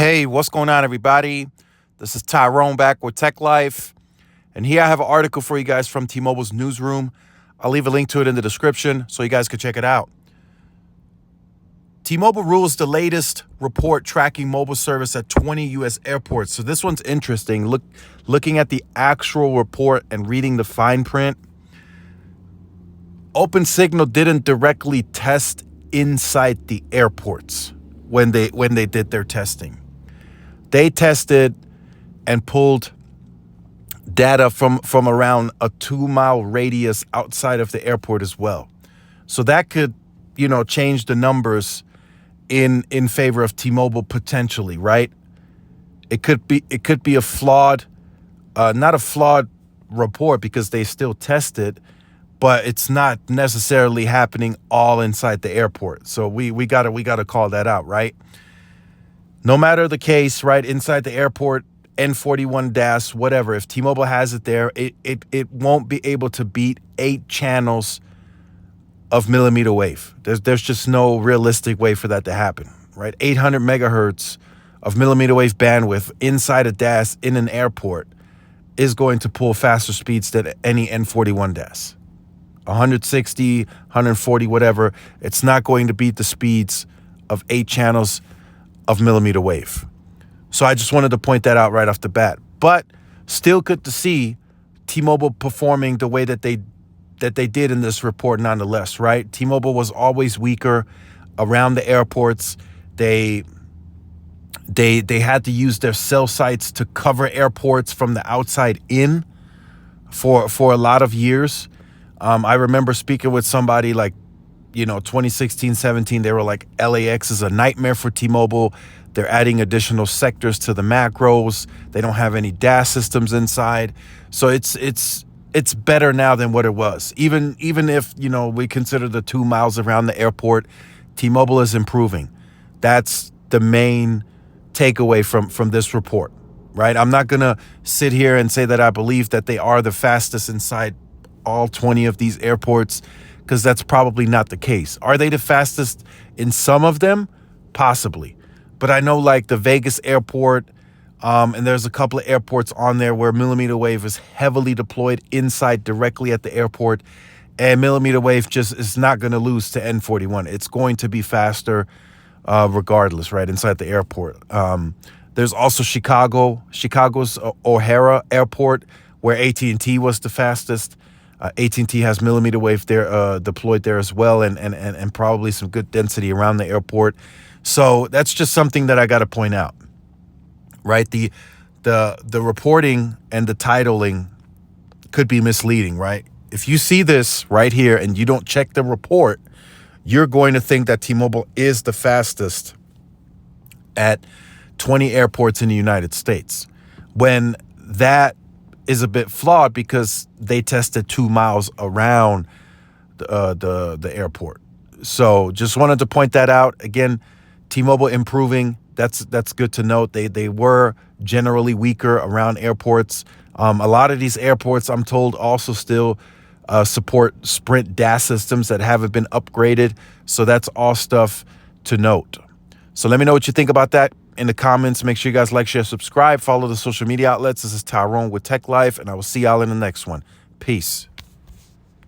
Hey, what's going on, everybody? This is Tyrone back with Tech Life. And here I have an article for you guys from T-Mobile's newsroom. I'll leave a link to it in the description so you guys can check it out. T-Mobile rules the latest report tracking mobile service at 20 U.S. airports. So this one's interesting. Looking at the actual report and reading the fine print, OpenSignal didn't directly test inside the airports when they did their testing. They tested and pulled data from around a 2-mile radius outside of the airport as well. So that could, change the numbers in favor of T-Mobile potentially, right? It could be a flawed, not a flawed report because they still tested, but it's not necessarily happening all inside the airport. So we gotta call that out, right? No matter the case, right, inside the airport, N41 DAS, whatever, if T-Mobile has it there, it won't be able to beat 8 channels of millimeter wave. There's just no realistic way for that to happen, right? 800 megahertz of millimeter wave bandwidth inside a DAS in an airport is going to pull faster speeds than any N41 DAS. 160, 140, whatever, it's not going to beat the speeds of 8 channels of millimeter wave. So I just wanted to point that out right off the bat. But still good to see T-Mobile performing the way that they did in this report nonetheless, right? T-Mobile was always weaker around the airports. They had to use their cell sites to cover airports from the outside in for a lot of years. I remember speaking with somebody like, 2016, 17, they were like, LAX is a nightmare for T-Mobile. They're adding additional sectors to the macros. They don't have any DAS systems inside. So it's better now than what it was. Even if, we consider the 2 miles around the airport, T-Mobile is improving. That's the main takeaway from this report, right? I'm not going to sit here and say that I believe that they are the fastest inside all 20 of these airports, because that's probably not the case. Are they the fastest in some of them? Possibly. But I know like the Vegas airport, and there's a couple of airports on there where millimeter wave is heavily deployed inside directly at the airport, and millimeter wave just is not going to lose to N41. It's going to be faster regardless, right, inside the airport. There's also Chicago's O'Hare Airport, where AT&T was the fastest. AT&T has millimeter wave there deployed there as well, and probably some good density around the airport. So that's just something that I got to point out, right? The reporting and the titling could be misleading, right? If you see this right here and you don't check the report, you're going to think that T-Mobile is the fastest at 20 airports in the United States, when that is a bit flawed because they tested 2 miles around the airport. So just wanted to point that out. Again, T-Mobile improving. That's good to note. They were generally weaker around airports. A lot of these airports, I'm told, also still support Sprint DAS systems that haven't been upgraded. So that's all stuff to note. So let me know what you think about that in the comments. Make sure you guys like, share, subscribe, follow the social media outlets. This is Tyrone with Tech Life, and I will see y'all in the next one. Peace.